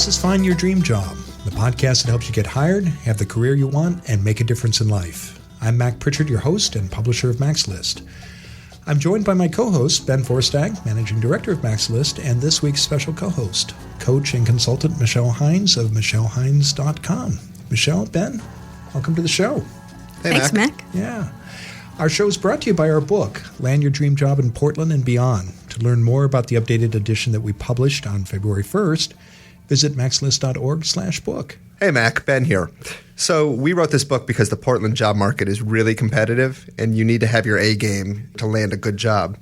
This is Find Your Dream Job, the podcast that helps you get hired, have the career you want, and make a difference in life. I'm Mac Pritchard, your host and publisher of Mac's List. I'm joined by my co-host, Ben Forstag, Managing Director of Mac's List, and this week's special co-host, coach and consultant Michelle Hines of michellehines.com. Michelle, Ben, welcome to the show. Hey, Thanks, Mac. Yeah. Our show is brought to you by our book, Land Your Dream Job in Portland and Beyond. To learn more about the updated edition that we published on February 1st, visit maxlist.org/book. Hey, Mac. Ben here. So we wrote this book because the Portland job market is really competitive, and you need to have your A game to land a good job.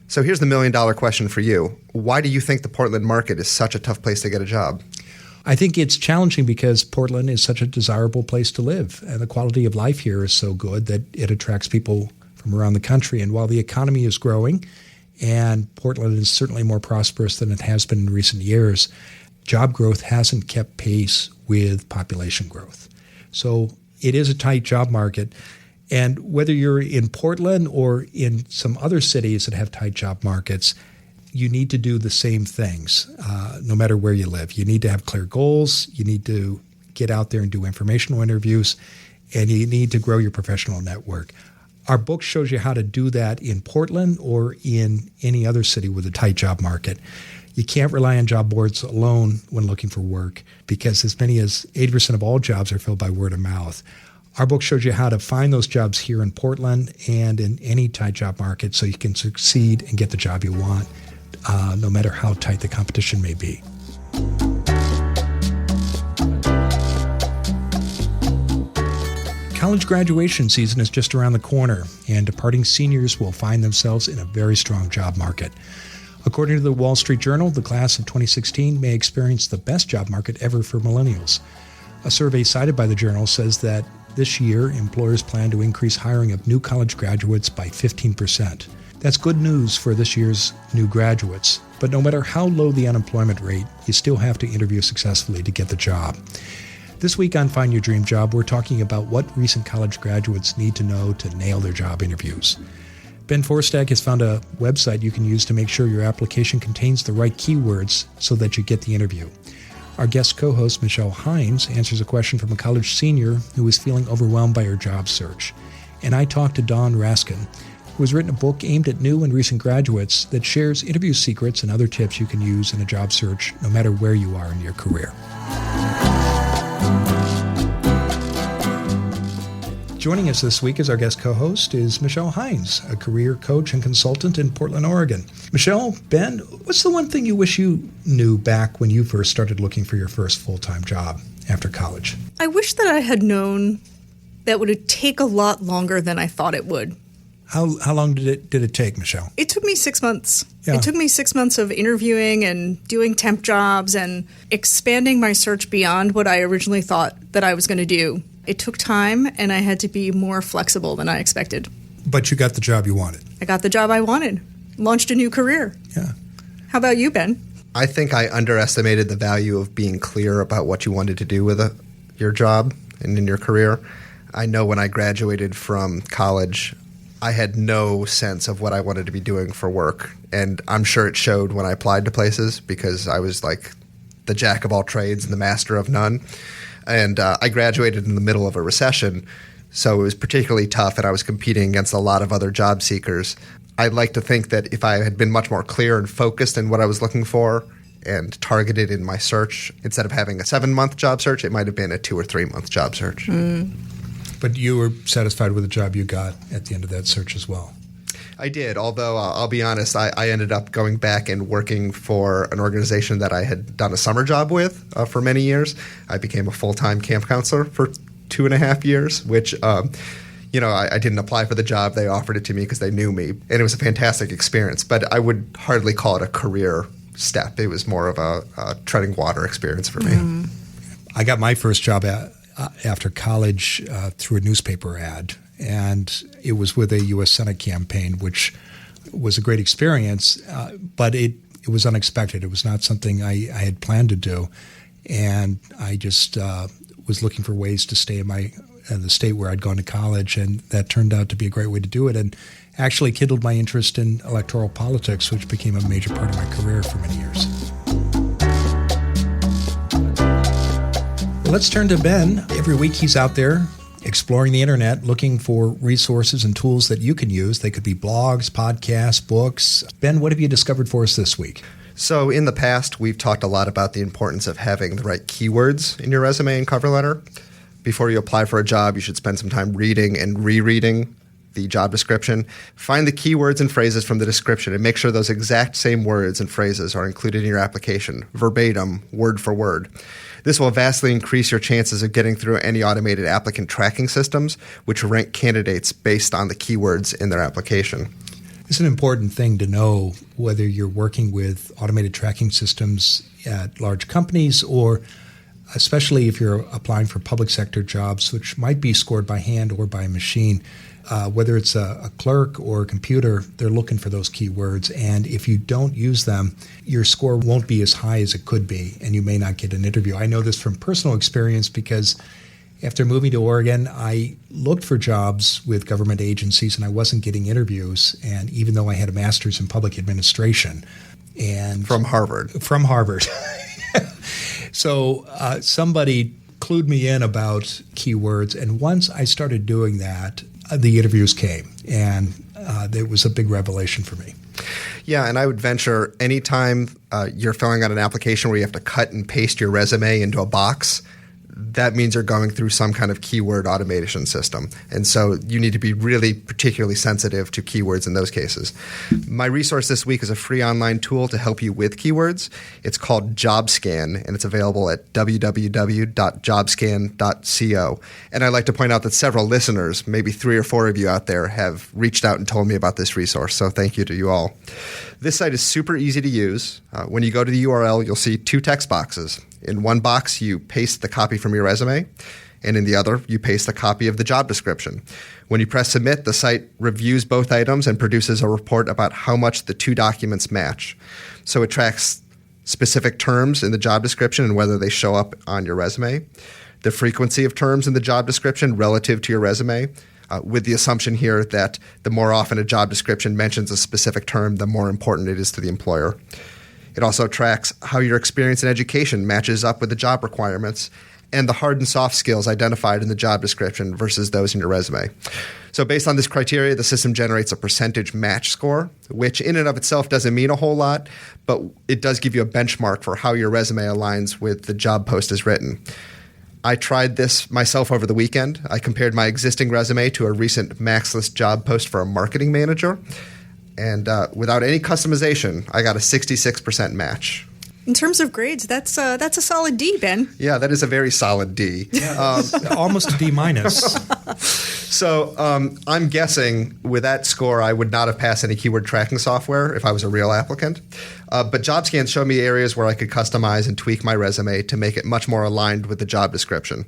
So here's the million-dollar question for you. Why do you think the Portland market is such a tough place to get a job? I think it's challenging because Portland is such a desirable place to live, and the quality of life here is so good that it attracts people from around the country. And while the economy is growing, and Portland is certainly more prosperous than it has been in recent years, job growth hasn't kept pace with population growth. So it is a tight job market. And whether you're in Portland or in some other cities that have tight job markets, you need to do the same things no matter where you live. You need to have clear goals. You need to get out there and do informational interviews. And you need to grow your professional network. Our book shows you how to do that in Portland or in any other city with a tight job market. You can't rely on job boards alone when looking for work because as many as 80% of all jobs are filled by word of mouth. Our book shows you how to find those jobs here in Portland and in any tight job market so you can succeed and get the job you want, no matter how tight the competition may be. College graduation season is just around the corner, and departing seniors will find themselves in a very strong job market. According to the Wall Street Journal, the class of 2016 may experience the best job market ever for millennials. A survey cited by the Journal says that this year, employers plan to increase hiring of new college graduates by 15%. That's good news for this year's new graduates, but no matter how low the unemployment rate, you still have to interview successfully to get the job. This week on Find Your Dream Job, we're talking about what recent college graduates need to know to nail their job interviews. Ben Forstag has found a website you can use to make sure your application contains the right keywords so that you get the interview. Our guest co-host, Michelle Hines, answers a question from a college senior who is feeling overwhelmed by her job search. And I talked to Don Raskin, who has written a book aimed at new and recent graduates that shares interview secrets and other tips you can use in a job search no matter where you are in your career. Joining us this week as our guest co-host is Michelle Hines, a career coach and consultant in Portland, Oregon. Michelle, Ben, what's the one thing you wish you knew back when you first started looking for your first full-time job after college? I wish that I had known that would take a lot longer than I thought it would. How long did it take, Michelle? It took me 6 months. Yeah. It took me 6 months of interviewing and doing temp jobs and expanding my search beyond what I originally thought that I was going to do. It took time, and I had to be more flexible than I expected. But you got the job you wanted. I got the job I wanted. Launched a new career. Yeah. How about you, Ben? I think I underestimated the value of being clear about what you wanted to do with your job and in your career. I know when I graduated from college, I had no sense of what I wanted to be doing for work. And I'm sure it showed when I applied to places because I was like the jack of all trades and the master of none. And I graduated in the middle of a recession, so it was particularly tough, and I was competing against a lot of other job seekers. I'd like to think that if I had been much more clear and focused in what I was looking for and targeted in my search, instead of having a 7-month job search, it might have been a 2 or 3 month job search. But you were satisfied with the job you got at the end of that search as well? I did, although I'll be honest, I ended up going back and working for an organization that I had done a summer job with for many years. I became a full-time camp counselor for 2.5 years, which, I didn't apply for the job. They offered it to me because they knew me, and it was a fantastic experience. But I would hardly call it a career step. It was more of a treading water experience for me. I got my first job after college through a newspaper ad. And it was with a U.S. Senate campaign, which was a great experience, but it was unexpected. It was not something I had planned to do. And I just was looking for ways to stay in the state where I'd gone to college, and that turned out to be a great way to do it. And actually kindled my interest in electoral politics, which became a major part of my career for many years. Let's turn to Ben. Every week he's out there exploring the internet, looking for resources and tools that you can use. They could be blogs, podcasts, books. Ben, what have you discovered for us this week? So in the past, we've talked a lot about the importance of having the right keywords in your resume and cover letter. Before you apply for a job, you should spend some time reading and rereading the job description. Find the keywords and phrases from the description and make sure those exact same words and phrases are included in your application, verbatim, word for word. This will vastly increase your chances of getting through any automated applicant tracking systems, which rank candidates based on the keywords in their application. It's an important thing to know whether you're working with automated tracking systems at large companies or especially if you're applying for public sector jobs, which might be scored by hand or by a machine. Whether it's a clerk or a computer, they're looking for those keywords. And if you don't use them, your score won't be as high as it could be, and you may not get an interview. I know this from personal experience because after moving to Oregon, I looked for jobs with government agencies, and I wasn't getting interviews. And even though I had a master's in public administration, and from Harvard. So somebody clued me in about keywords, and once I started doing that, the interviews came, and it was a big revelation for me. Yeah, and I would venture anytime you're filling out an application where you have to cut and paste your resume into a box, that means you're going through some kind of keyword automation system. And so you need to be really particularly sensitive to keywords in those cases. My resource this week is a free online tool to help you with keywords. It's called JobScan, and it's available at www.jobscan.co. And I'd like to point out that several listeners, maybe 3 or 4 of you out there, have reached out and told me about this resource. So thank you to you all. This site is super easy to use. When you go to the URL, you'll see 2 text boxes. In one box, you paste the copy from your resume, and in the other, you paste the copy of the job description. When you press submit, the site reviews both items and produces a report about how much the 2 documents match. So it tracks specific terms in the job description and whether they show up on your resume, the frequency of terms in the job description relative to your resume, with the assumption here that the more often a job description mentions a specific term, the more important it is to the employer. It also tracks how your experience in education matches up with the job requirements and the hard and soft skills identified in the job description versus those in your resume. So based on this criteria, the system generates a percentage match score, which in and of itself doesn't mean a whole lot, but it does give you a benchmark for how your resume aligns with the job post as written. I tried this myself over the weekend. I compared my existing resume to a recent MaxList job post for a marketing manager. And without any customization, I got a 66% match. In terms of grades, that's a solid D, Ben. Yeah, that is a very solid D. Almost a D minus. So I'm guessing with that score, I would not have passed any keyword tracking software if I was a real applicant. But JobScan showed me areas where I could customize and tweak my resume to make it much more aligned with the job description.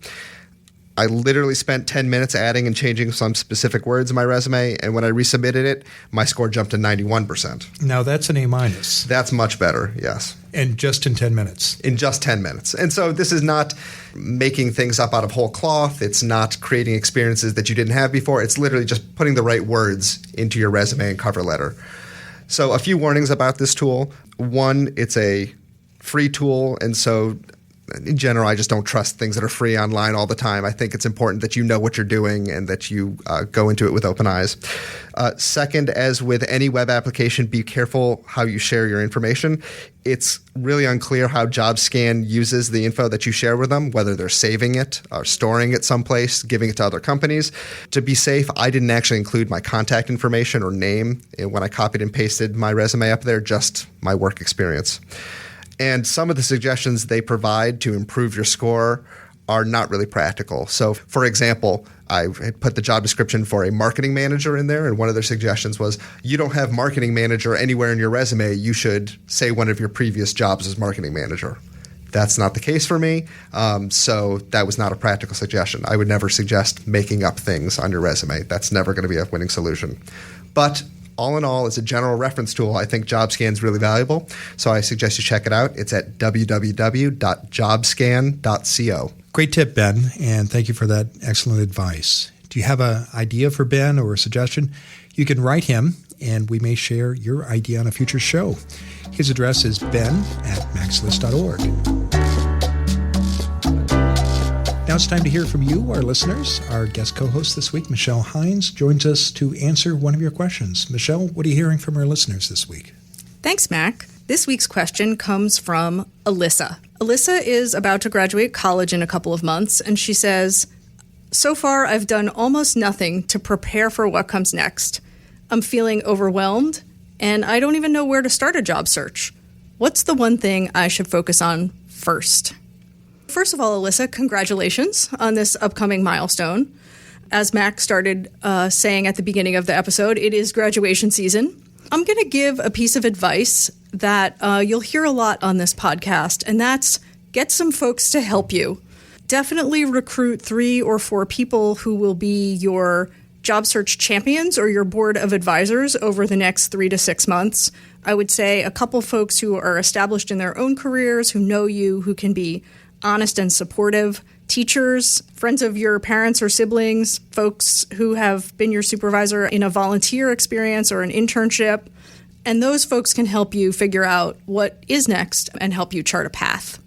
I literally spent 10 minutes adding and changing some specific words in my resume, and when I resubmitted it, my score jumped to 91%. Now that's an A minus. That's much better, yes. And just in 10 minutes. In just 10 minutes. And so this is not making things up out of whole cloth. It's not creating experiences that you didn't have before. It's literally just putting the right words into your resume and cover letter. So a few warnings about this tool. One, it's a free tool, and so in general, I just don't trust things that are free online all the time. I think it's important that you know what you're doing and that you go into it with open eyes. Second, as with any web application, be careful how you share your information. It's really unclear how JobScan uses the info that you share with them, whether they're saving it or storing it someplace, giving it to other companies. To be safe, I didn't actually include my contact information or name when I copied and pasted my resume up there, just my work experience. And some of the suggestions they provide to improve your score are not really practical. So, for example, I had put the job description for a marketing manager in there, and one of their suggestions was, you don't have marketing manager anywhere in your resume. You should say one of your previous jobs as marketing manager. That's not the case for me, so that was not a practical suggestion. I would never suggest making up things on your resume. That's never going to be a winning solution. But all in all, as a general reference tool, I think JobScan is really valuable, so I suggest you check it out. It's at www.jobscan.co. Great tip, Ben, and thank you for that excellent advice. Do you have an idea for Ben or a suggestion? You can write him, and we may share your idea on a future show. His address is ben@maxlist.org. Now it's time to hear from you, our listeners. Our guest co-host this week, Michelle Hines, joins us to answer one of your questions. Michelle, what are you hearing from our listeners this week? Thanks, Mac. This week's question comes from Alyssa. Alyssa is about to graduate college in a couple of months, and she says, "So far, I've done almost nothing to prepare for what comes next. I'm feeling overwhelmed, and I don't even know where to start a job search. What's the one thing I should focus on first?" First of all, Alyssa, congratulations on this upcoming milestone. As Mac started saying at the beginning of the episode, it is graduation season. I'm going to give a piece of advice that you'll hear a lot on this podcast, and that's get some folks to help you. Definitely recruit 3 or 4 people who will be your job search champions or your board of advisors over the next 3 to 6 months. I would say a couple folks who are established in their own careers, who know you, who can be honest and supportive, teachers, friends of your parents or siblings, folks who have been your supervisor in a volunteer experience or an internship. And those folks can help you figure out what is next and help you chart a path.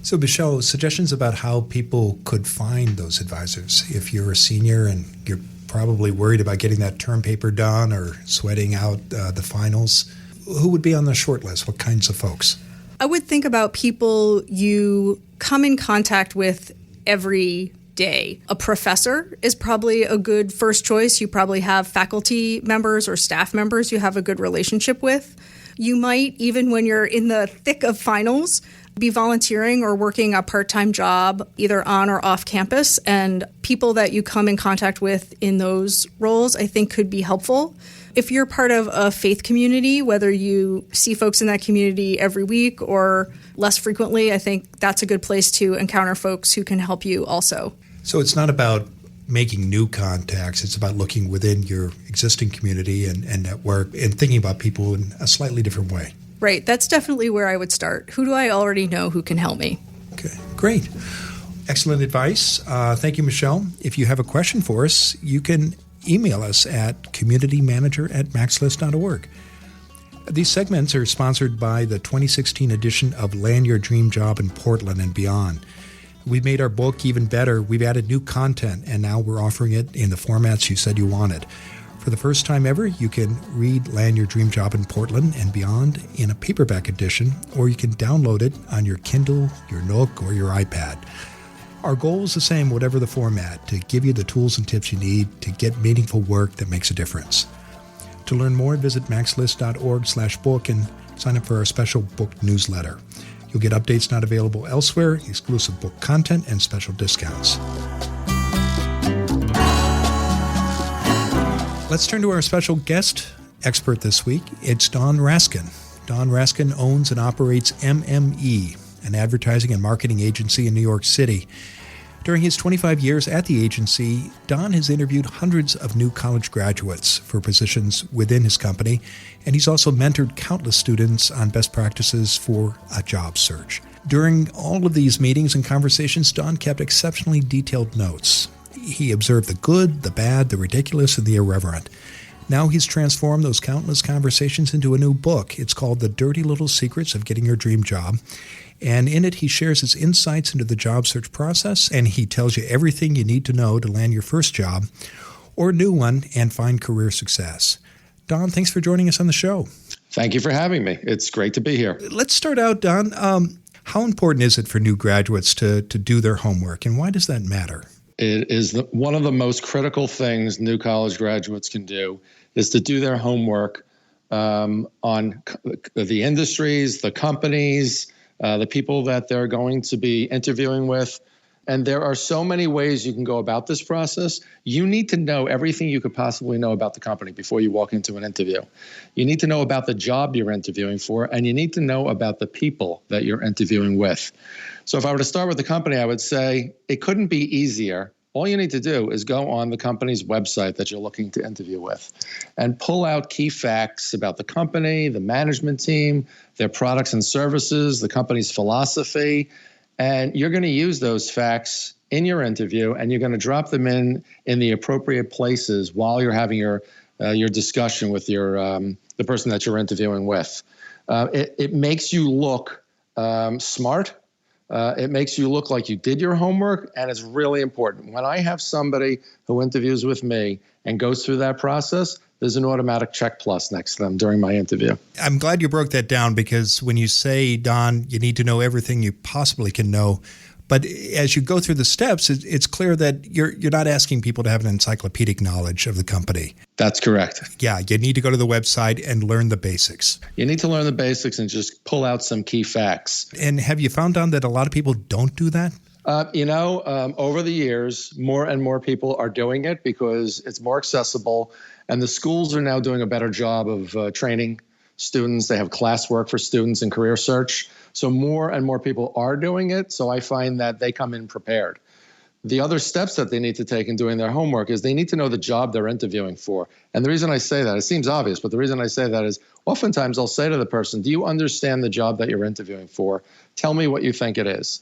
So, Michelle, suggestions about how people could find those advisors. If you're a senior and you're probably worried about getting that term paper done or sweating out the finals, who would be on the short list? What kinds of folks? I would think about people you come in contact with every day. A professor is probably a good first choice. You probably have faculty members or staff members you have a good relationship with. You might, even when you're in the thick of finals, be volunteering or working a part-time job either on or off campus. And people that you come in contact with in those roles, I think, could be helpful. If you're part of a faith community, whether you see folks in that community every week or less frequently, I think that's a good place to encounter folks who can help you also. So it's not about making new contacts. It's about looking within your existing community and network and thinking about people in a slightly different way. Right. That's definitely where I would start. Who do I already know who can help me? Okay, great. Excellent advice. Thank you, Michelle. If you have a question for us, you can email us at communitymanager@maxlist.org. These segments are sponsored by the 2016 edition of Land Your Dream Job in Portland and Beyond. We've made our book even better. We've added new content, and now we're offering it in the formats you said you wanted. For the first time ever, you can read Land Your Dream Job in Portland and Beyond in a paperback edition, or you can download it on your Kindle, your Nook, or your iPad. Our goal is the same, whatever the format, to give you the tools and tips you need to get meaningful work that makes a difference. To learn more, visit maxlist.org/book and sign up for our special book newsletter. You'll get updates not available elsewhere, exclusive book content, and special discounts. Let's turn to our special guest expert this week. It's Don Raskin. Don Raskin owns and operates MME, an advertising and marketing agency in New York City. During his 25 years at the agency, Don has interviewed hundreds of new college graduates for positions within his company, and he's also mentored countless students on best practices for a job search. During all of these meetings and conversations, Don kept exceptionally detailed notes. He observed the good, the bad, the ridiculous, and the irreverent. Now he's transformed those countless conversations into a new book. It's called The Dirty Little Secrets of Getting Your Dream Job. And in it, he shares his insights into the job search process, and he tells you everything you need to know to land your first job or a new one and find career success. Don, thanks for joining us on the show. Thank you for having me. It's great to be here. Let's start out, Don. How important is it for new graduates to do their homework, and why does that matter? It is one of the most critical things new college graduates can do is to do their homework on the industries, the companies, the people that they're going to be interviewing with. And there are so many ways you can go about this process. You need to know everything you could possibly know about the company before you walk into an interview. You need to know about the job you're interviewing for, and you need to know about the people that you're interviewing with. So if I were to start with the company, I would say it couldn't be easier. All you need to do is go on the company's website that you're looking to interview with and pull out key facts about the company, the management team, their products and services, the company's philosophy. And you're going to use those facts in your interview, and you're going to drop them in the appropriate places while you're having your discussion with the person that you're interviewing with. It makes you look smart. It makes you look like you did your homework, and it's really important. When I have somebody who interviews with me and goes through that process, there's an automatic check plus next to them during my interview. I'm glad you broke that down, because when you say, Don, you need to know everything you possibly can know, but as you go through the steps, it's clear that you're not asking people to have an encyclopedic knowledge of the company. That's correct. Yeah, you need to go to the website and learn the basics. You need to learn the basics and just pull out some key facts. And have you found out that a lot of people don't do that? Over the years, more and more people are doing it because it's more accessible, and the schools are now doing a better job of training students. They have classwork for students in career search. So more and more people are doing it. So I find that they come in prepared. The other steps that they need to take in doing their homework is they need to know the job they're interviewing for. And the reason I say that, it seems obvious, but the reason I say that is oftentimes I'll say to the person, do you understand the job that you're interviewing for? Tell me what you think it is.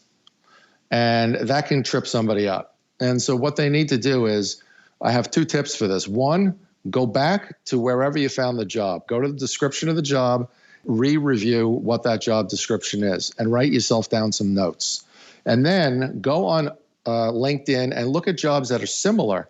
And that can trip somebody up. And so what they need to do is, I have 2 tips for this. One, go back to wherever you found the job. Go to the description of the job, re-review what that job description is, and write yourself down some notes. And then go on LinkedIn and look at jobs that are similar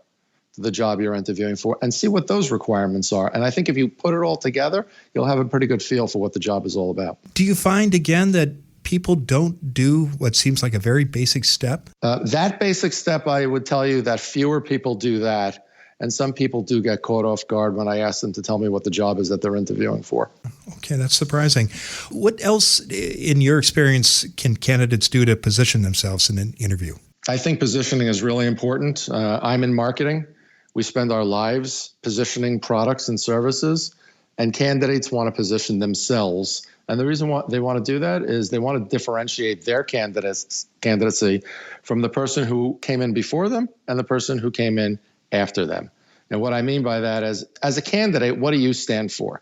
to the job you're interviewing for and see what those requirements are. And I think if you put it all together, you'll have a pretty good feel for what the job is all about. Do you find, again, that people don't do what seems like a very basic step? That basic step, I would tell you that fewer people do that. And some people do get caught off guard when I ask them to tell me what the job is that they're interviewing for. Okay, that's surprising. What else, in your experience, can candidates do to position themselves in an interview? I think positioning is really important. I'm in marketing. We spend our lives positioning products and services, and candidates want to position themselves. And the reason why they want to do that is they want to differentiate their candidacy from the person who came in before them and the person who came in after them. And what I mean by that is, as a candidate, what do you stand for?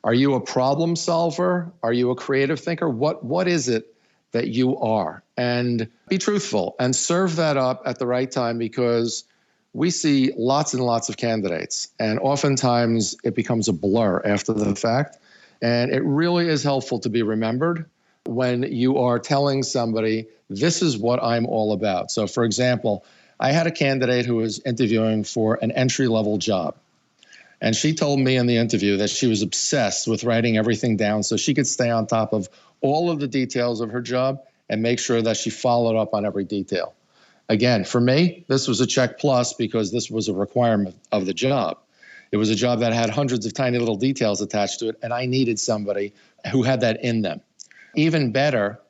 Are you a problem solver? Are you a creative thinker? What is it that you are? And be truthful and serve that up at the right time, because we see lots and lots of candidates, and oftentimes it becomes a blur after the fact. And it really is helpful to be remembered when you are telling somebody, this is what I'm all about. So for example, I had a candidate who was interviewing for an entry-level job. And she told me in the interview that she was obsessed with writing everything down so she could stay on top of all of the details of her job and make sure that she followed up on every detail. Again, for me, this was a check plus because this was a requirement of the job. It was a job that had hundreds of tiny little details attached to it, and I needed somebody who had that in them. Even better,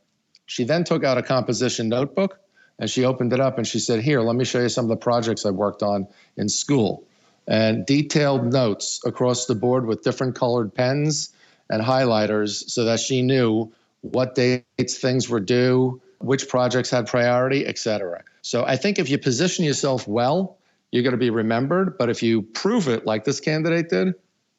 she then took out a composition notebook, and she opened it up and she said, here, let me show you some of the projects I worked on in school. And detailed notes across the board with different colored pens and highlighters so that she knew what dates things were due, which projects had priority, et cetera. So I think if you position yourself well, you're going to be remembered. But if you prove it like this candidate did,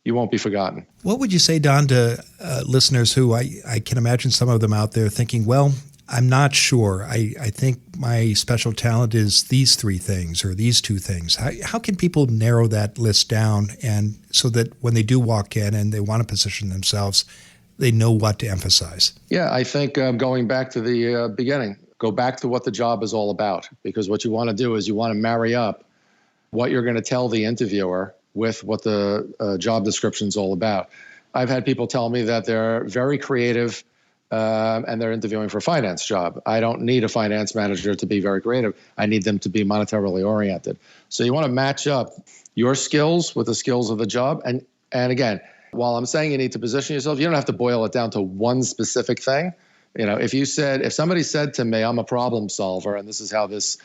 you won't be forgotten. What would you say, Don, to listeners who I can imagine some of them out there thinking, well, I'm not sure. I think my special talent is these 3 things or these 2 things. How can people narrow that list down, and so that when they do walk in and they want to position themselves, they know what to emphasize? Yeah, I think going back to the beginning, go back to what the job is all about, because what you want to do is you want to marry up what you're going to tell the interviewer with what the job description is all about. I've had people tell me that they're very creative and they're interviewing for a finance job. I don't need a finance manager to be very creative. I need them to be monetarily oriented. So you want to match up your skills with the skills of the job. And again, while I'm saying you need to position yourself, you don't have to boil it down to one specific thing. You know, if somebody said to me, I'm a problem solver, and this is how this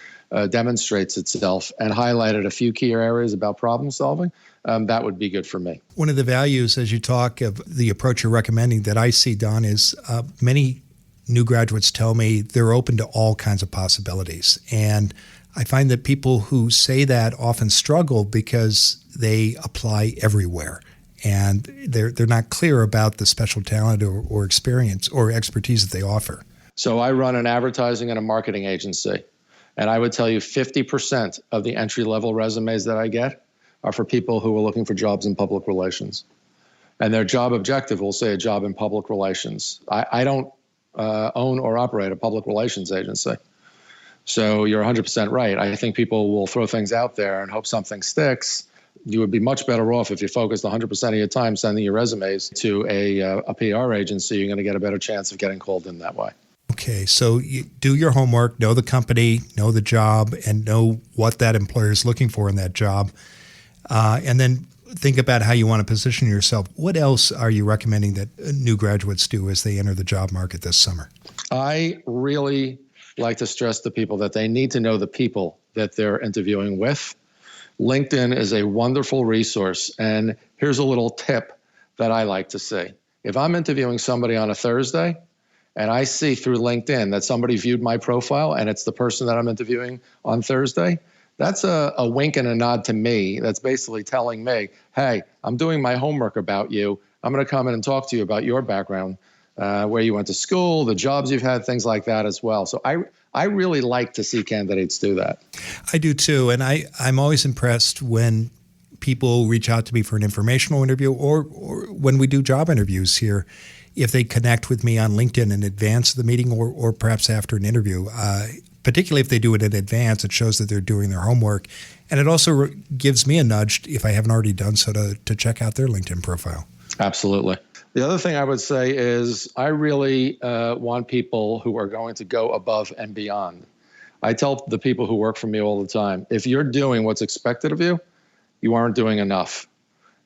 demonstrates itself, and highlighted a few key areas about problem solving, that would be good for me. One of the values, as you talk of the approach you're recommending, that I see, Don, is many new graduates tell me they're open to all kinds of possibilities. And I find that people who say that often struggle because they apply everywhere. And they're not clear about the special talent or experience or expertise that they offer. So I run an advertising and a marketing agency. And I would tell you 50% of the entry-level resumes that I get are for people who are looking for jobs in public relations. And their job objective will say a job in public relations. I don't own or operate a public relations agency. So you're 100% right. I think people will throw things out there and hope something sticks. You would be much better off if you focused 100% of your time sending your resumes to a PR agency. You're going to get a better chance of getting called in that way. Okay, so you do your homework, know the company, know the job, and know what that employer is looking for in that job. And then think about how you want to position yourself. What else are you recommending that new graduates do as they enter the job market this summer? I really like to stress to people that they need to know the people that they're interviewing with. LinkedIn is a wonderful resource. And here's a little tip that I like to see. If I'm interviewing somebody on a Thursday and I see through LinkedIn that somebody viewed my profile and it's the person that I'm interviewing on Thursday, that's a wink and a nod to me. That's basically telling me, hey, I'm doing my homework about you. I'm going to come in and talk to you about your background, where you went to school, the jobs you've had, things like that as well. So I really like to see candidates do that. I do too. And I'm always impressed when people reach out to me for an informational interview or when we do job interviews here, if they connect with me on LinkedIn in advance of the meeting or perhaps after an interview. Particularly if they do it in advance, it shows that they're doing their homework. And it also gives me a nudge, if I haven't already done so, to check out their LinkedIn profile. Absolutely. The other thing I would say is I really want people who are going to go above and beyond. I tell the people who work for me all the time, if you're doing what's expected of you, you aren't doing enough.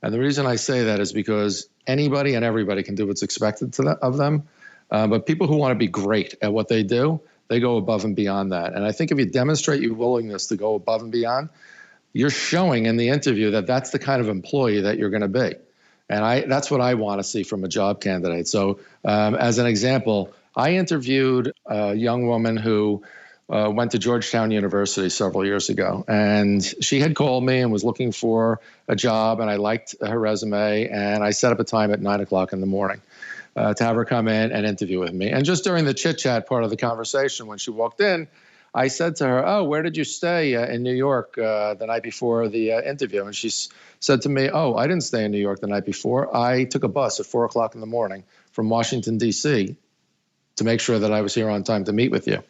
And the reason I say that is because anybody and everybody can do what's expected of them. But people who want to be great at what they do, they go above and beyond that. And I think if you demonstrate your willingness to go above and beyond, you're showing in the interview that that's the kind of employee that you're going to be. And that's what I want to see from a job candidate. So as an example, I interviewed a young woman who went to Georgetown University several years ago. And she had called me and was looking for a job. And I liked her resume. And I set up a time at 9 o'clock in the morning to have her come in and interview with me. And just during the chit-chat part of the conversation, when she walked in, I said to her, oh, where did you stay in New York the night before the interview? And she said to me, oh, I didn't stay in New York the night before. I took a bus at 4 o'clock in the morning from Washington, D.C. to make sure that I was here on time to meet with you.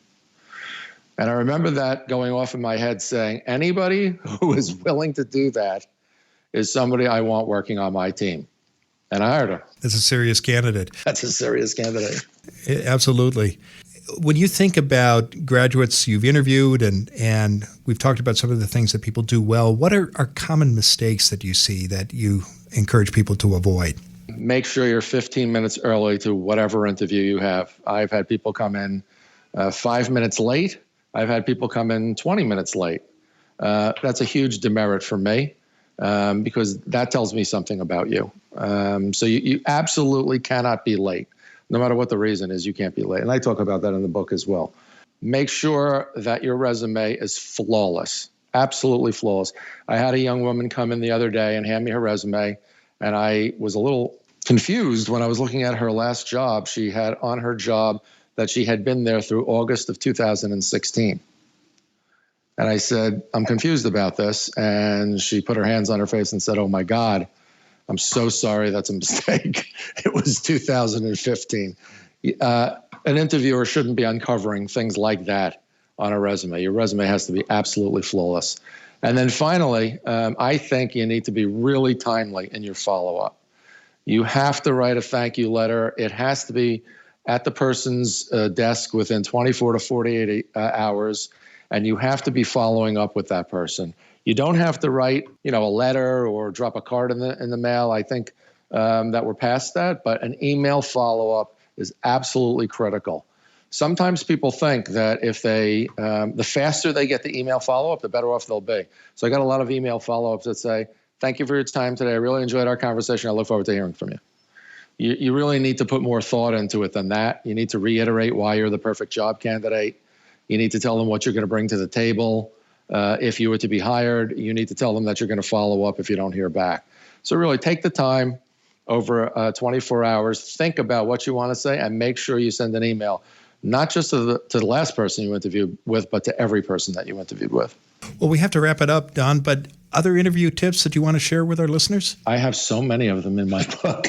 And I remember that going off in my head saying, anybody who is willing to do that is somebody I want working on my team. And I hired her. That's a serious candidate. That's a serious candidate. Absolutely. When you think about graduates you've interviewed and we've talked about some of the things that people do well, what are common mistakes that you see that you encourage people to avoid? Make sure you're 15 minutes early to whatever interview you have. I've had people come in 5 minutes late. I've had people come in 20 minutes late. That's a huge demerit for me because that tells me something about you. So you absolutely cannot be late. No matter what the reason is, you can't be late. And I talk about that in the book as well. Make sure that your resume is flawless, absolutely flawless. I had a young woman come in the other day and hand me her resume, and I was a little confused when I was looking at her last job. She had on her job that she had been there through August of 2016. And I said, I'm confused about this. And she put her hands on her face and said, oh, my God. I'm so sorry. That's a mistake. It was 2015. An interviewer shouldn't be uncovering things like that on a resume. Your resume has to be absolutely flawless. And then finally, I think you need to be really timely in your follow-up. You have to write a thank you letter. It has to be at the person's desk within 24 to 48 hours, and you have to be following up with that person. You don't have to write, a letter or drop a card in the mail. I think that we're past that, but an email follow-up is absolutely critical. Sometimes people think that if the faster they get the email follow-up, the better off they'll be. So I got a lot of email follow-ups that say, thank you for your time today. I really enjoyed our conversation. I look forward to hearing from you. You really need to put more thought into it than that. You need to reiterate why you're the perfect job candidate. You need to tell them what you're going to bring to the table. If you were to be hired, you need to tell them that you're going to follow up if you don't hear back. So really take the time over 24 hours, think about what you want to say, and make sure you send an email, not just to the last person you interviewed with, but to every person that you interviewed with. Well, we have to wrap it up, Don, but other interview tips that you want to share with our listeners? I have so many of them in my book.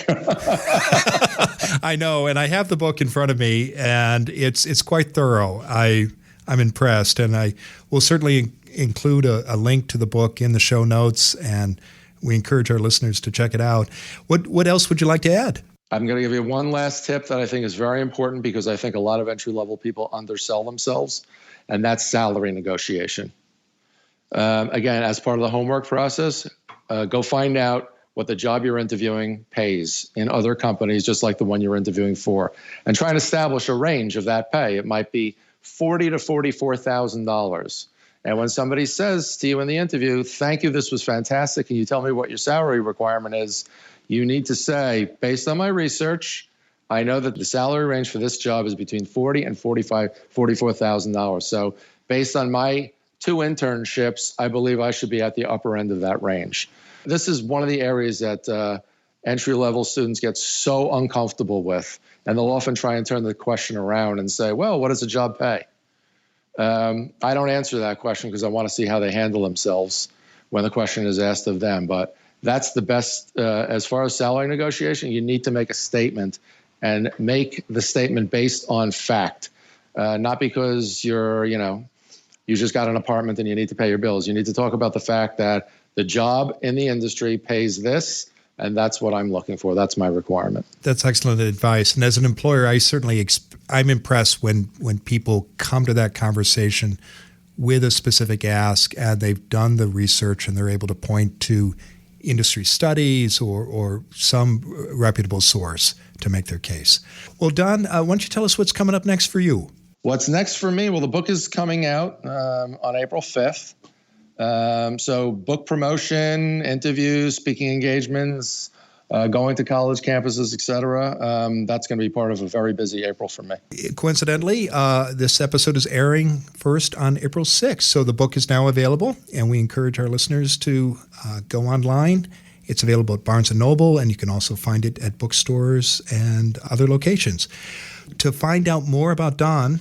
I know, and I have the book in front of me, and it's quite thorough. I'm impressed, and I will certainly include a link to the book in the show notes, and we encourage our listeners to check it out. What else would you like to add? I'm going to give you one last tip that I think is very important because I think a lot of entry-level people undersell themselves, and that's salary negotiation. Again, as part of the homework process, go find out what the job you're interviewing pays in other companies, just like the one you're interviewing for, and try and establish a range of that pay. It might be $40,000 to $44,000. And when somebody says to you in the interview, thank you, this was fantastic, can you tell me what your salary requirement is? You need to say, based on my research, I know that the salary range for this job is between $40,000 and $44,000. So based on my 2 internships, I believe I should be at the upper end of that range. This is one of the areas that entry-level students get so uncomfortable with, and they'll often try and turn the question around and say, well, what does a job pay? I don't answer that question because I want to see how they handle themselves when the question is asked of them. But that's the best, as far as salary negotiation, you need to make a statement and make the statement based on fact, not because you just got an apartment and you need to pay your bills. You need to talk about the fact that the job in the industry pays this, and that's what I'm looking for. That's my requirement. That's excellent advice. And as an employer, I'm impressed when people come to that conversation with a specific ask and they've done the research and they're able to point to industry studies or some reputable source to make their case. Well, Don, why don't you tell us what's coming up next for you? What's next for me? Well, the book is coming out on April 5th. So book promotion, interviews, speaking engagements, going to college campuses, et cetera. That's going to be part of a very busy April for me. Coincidentally, this episode is airing first on April 6th. So the book is now available, and we encourage our listeners to go online. It's available at Barnes & Noble, and you can also find it at bookstores and other locations. To find out more about Don,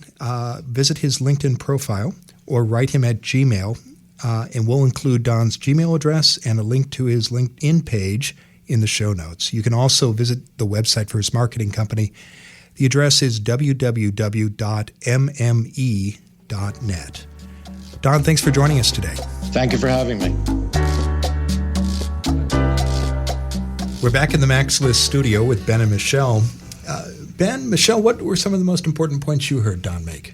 visit his LinkedIn profile or write him at Gmail, and we'll include Don's Gmail address and a link to his LinkedIn page in the show notes. You can also visit the website for his marketing company. The address is www.mme.net. Don, thanks for joining us today. Thank you for having me. We're back in the Max List studio with Ben and Michelle. Ben, Michelle, what were some of the most important points you heard Don make?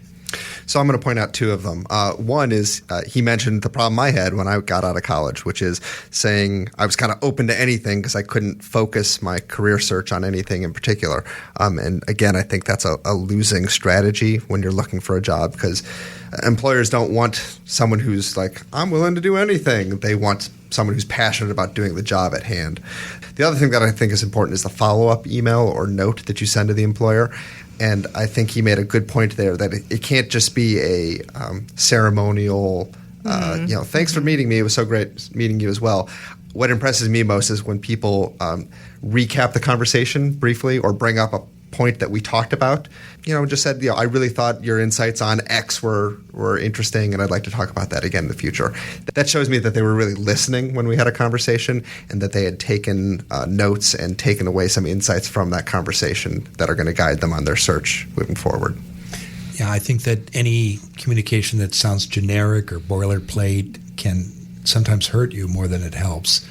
So I'm going to point out 2 of them. One is he mentioned the problem I had when I got out of college, which is saying I was kind of open to anything because I couldn't focus my career search on anything in particular. And again, I think that's a losing strategy when you're looking for a job because employers don't want someone who's like, I'm willing to do anything. They want someone who's passionate about doing the job at hand. The other thing that I think is important is the follow-up email or note that you send to the employer. And I think he made a good point there that it can't just be a ceremonial, thanks for meeting me. It was so great meeting you as well. What impresses me most is when people recap the conversation briefly or bring up a point that we talked about, just said, I really thought your insights on X were interesting and I'd like to talk about that again in the future. That shows me that they were really listening when we had a conversation and that they had taken notes and taken away some insights from that conversation that are going to guide them on their search moving forward. Yeah, I think that any communication that sounds generic or boilerplate can sometimes hurt you more than it helps.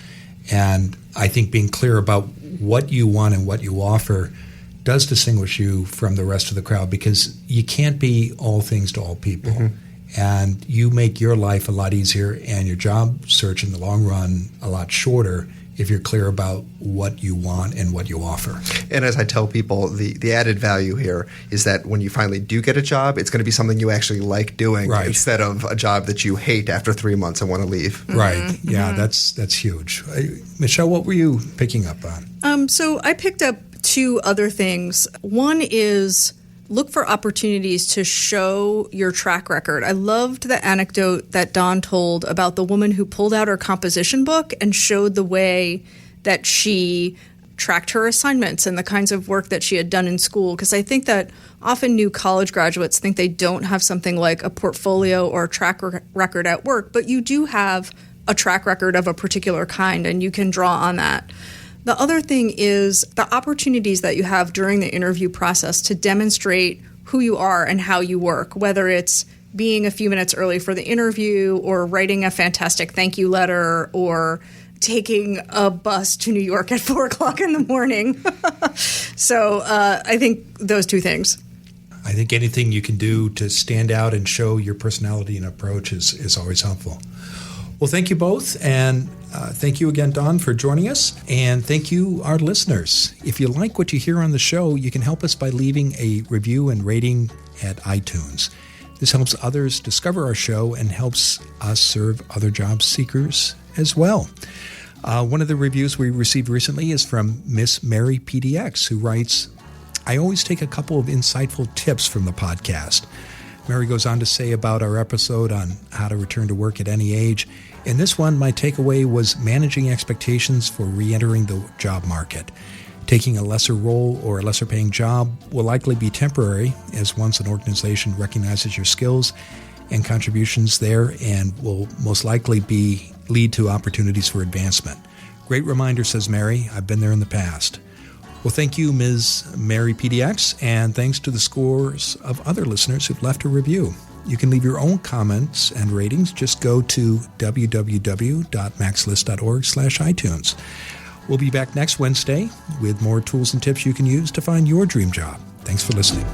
And I think being clear about what you want and what you offer does distinguish you from the rest of the crowd because you can't be all things to all people. Mm-hmm. And you make your life a lot easier and your job search in the long run a lot shorter if you're clear about what you want and what you offer. And as I tell people, the added value here is that when you finally do get a job, it's going to be something you actually like doing instead of a job that you hate after 3 months and want to leave. Mm-hmm. Right. Yeah, that's huge. Michelle, what were you picking up on? So I picked up 2 other things. One is look for opportunities to show your track record. I loved the anecdote that Don told about the woman who pulled out her composition book and showed the way that she tracked her assignments and the kinds of work that she had done in school. Because I think that often new college graduates think they don't have something like a portfolio or a track record at work, but you do have a track record of a particular kind and you can draw on that. The other thing is the opportunities that you have during the interview process to demonstrate who you are and how you work, whether it's being a few minutes early for the interview or writing a fantastic thank you letter or taking a bus to New York at 4 o'clock in the morning. So I think those two things. I think anything you can do to stand out and show your personality and approach is always helpful. Well, thank you both, and thank you again, Don, for joining us, and thank you, our listeners. If you like what you hear on the show, you can help us by leaving a review and rating at iTunes. This helps others discover our show and helps us serve other job seekers as well. One of the reviews we received recently is from Miss Mary PDX, who writes, I always take a couple of insightful tips from the podcast. Mary goes on to say about our episode on how to return to work at any age. In this one, my takeaway was managing expectations for re-entering the job market. Taking a lesser role or a lesser paying job will likely be temporary, as once an organization recognizes your skills and contributions there, and will most likely lead to opportunities for advancement. Great reminder, says Mary. I've been there in the past. Well, thank you, Ms. Mary PDX, and thanks to the scores of other listeners who've left a review. You can leave your own comments and ratings. Just go to www.maxlist.org/iTunes. We'll be back next Wednesday with more tools and tips you can use to find your dream job. Thanks for listening.